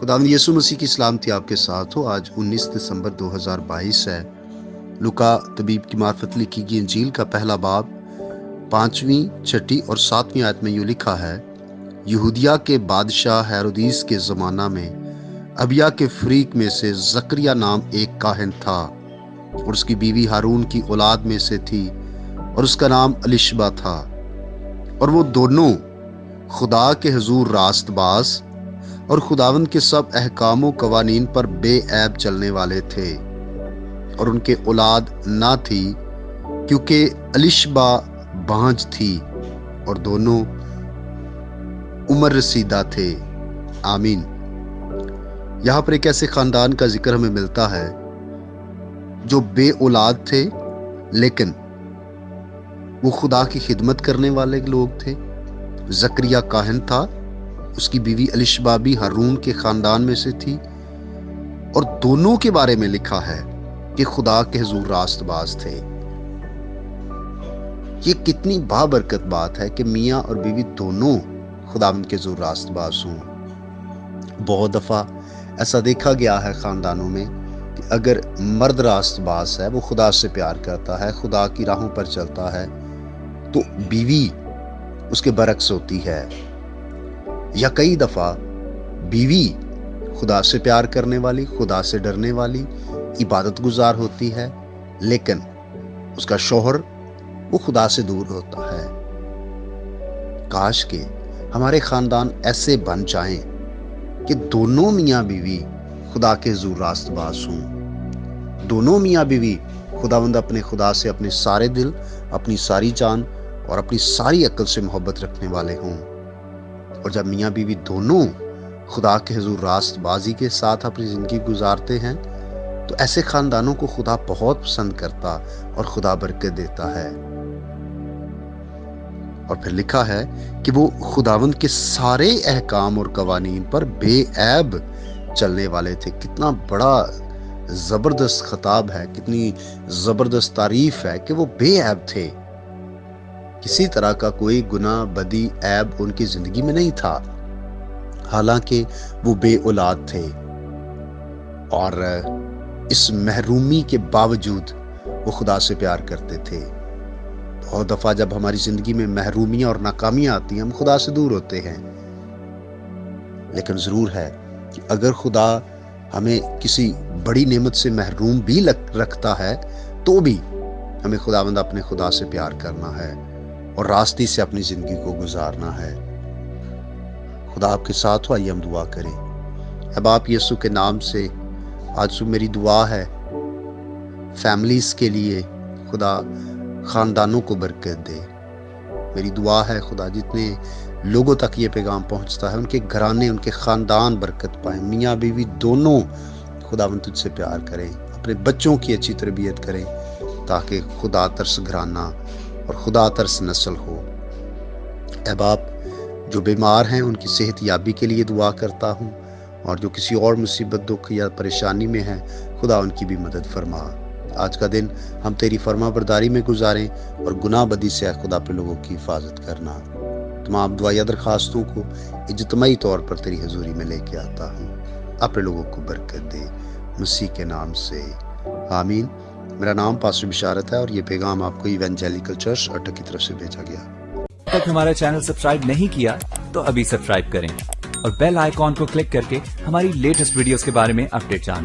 خداوند یسوع مسیح کی سلامتی آپ کے ساتھ ہو۔ آج 19 دسمبر 2022 ہے۔ لوکا طبیب کی معرفت لکھی گئی انجیل کا پہلا باب 5ویں 6 اور 7ویں آیت میں یوں لکھا ہے: یہودیہ کے بادشاہ ہیرودیس کے زمانہ میں ابیا کے فریق میں سے زکریا نام ایک کاہن تھا، اور اس کی بیوی ہارون کی اولاد میں سے تھی، اور اس کا نام الشبا تھا، اور وہ دونوں خدا کے حضور راست باز اور خداوند کے سب احکام و قوانین پر بے عیب چلنے والے تھے، اور ان کے اولاد نہ تھی کیونکہ الشبا بانجھ تھی، اور دونوں عمر رسیدہ تھے۔ آمین۔ یہاں پر ایک ایسے خاندان کا ذکر ہمیں ملتا ہے جو بے اولاد تھے، لیکن وہ خدا کی خدمت کرنے والے لوگ تھے۔ زکریا کاہن تھا، اس کی بیوی الشبا بھی ہارون کے خاندان میں سے تھی، اور دونوں کے بارے میں لکھا ہے کہ خدا کے حضور راست باز تھے۔ یہ کتنی بابرکت بات ہے کہ میاں اور بیوی دونوں خداوند کے حضور راست باز ہوں۔ بہت دفعہ ایسا دیکھا گیا ہے خاندانوں میں کہ اگر مرد راست باز ہے، وہ خدا سے پیار کرتا ہے، خدا کی راہوں پر چلتا ہے، تو بیوی اس کے برعکس ہوتی ہے، یا کئی دفعہ بیوی خدا سے پیار کرنے والی، خدا سے ڈرنے والی، عبادت گزار ہوتی ہے، لیکن اس کا شوہر وہ خدا سے دور ہوتا ہے۔ کاش کہ ہمارے خاندان ایسے بن جائیں کہ دونوں میاں بیوی خدا کے حضور راست باز ہوں، دونوں میاں بیوی خداوند اپنے خدا سے اپنے سارے دل، اپنی ساری جان اور اپنی ساری عقل سے محبت رکھنے والے ہوں۔ اور جب میاں بیوی دونوں خدا کے حضور راست بازی کے ساتھ اپنی زندگی گزارتے ہیں تو ایسے خاندانوں کو خدا بہت پسند کرتا اور خدا برکت دیتا ہے۔ اور پھر لکھا ہے کہ وہ خداوند کے سارے احکام اور قوانین پر بے عیب چلنے والے تھے۔ کتنا بڑا زبردست خطاب ہے، کتنی زبردست تعریف ہے کہ وہ بے عیب تھے۔ کسی طرح کا کوئی گناہ، بدی، عیب ان کی زندگی میں نہیں تھا، حالانکہ وہ بے اولاد تھے، اور اس محرومی کے باوجود وہ خدا سے پیار کرتے تھے۔ بہت دفعہ جب ہماری زندگی میں محرومیاں اور ناکامیاں آتی ہیں، ہم خدا سے دور ہوتے ہیں، لیکن ضرور ہے کہ اگر خدا ہمیں کسی بڑی نعمت سے محروم بھی رکھتا ہے تو بھی ہمیں خداوند اپنے خدا سے پیار کرنا ہے اور راستی سے اپنی زندگی کو گزارنا ہے۔ خدا آپ کے ساتھ ہو۔ آئیے ہم دعا کریں۔ اب آپ یسوع کے نام سے آج میری دعا ہے فیملیز کے لیے، خدا خاندانوں کو برکت دے۔ میری دعا ہے خدا جتنے لوگوں تک یہ پیغام پہنچتا ہے، ان کے گھرانے، ان کے خاندان برکت پائیں، میاں بیوی دونوں خداوند تجھ سے پیار کریں، اپنے بچوں کی اچھی تربیت کریں، تاکہ خدا ترس گھرانہ اور خدا ترس نسل ہو۔ اے باپ، جو بیمار ہیں ان کی صحت یابی کے لیے دعا کرتا ہوں، اور جو کسی اور مصیبت، دکھ یا پریشانی میں ہیں، خدا ان کی بھی مدد فرما۔ آج کا دن ہم تیری فرما برداری میں گزاریں، اور گناہ بدی سے اے خدا پہ لوگوں کی حفاظت کرنا۔ تمام دعائیں درخواستوں کو اجتماعی طور پر تیری حضوری میں لے کے آتا ہوں۔ اپنے لوگوں کو برکت دے، مسیح کے نام سے آمین۔ میرا نام پاسٹر بشارت ہے، اور یہ پیغام آپ کو ایونجیلیکل چرچ اٹک کی طرف سے بھیجا گیا۔ تک ہمارا چینل سبسکرائب نہیں کیا تو ابھی سبسکرائب کریں، اور بیل آئیکن کو کلک کر کے ہماری لیٹسٹ ویڈیوز کے بارے میں اپڈیٹ جانیں۔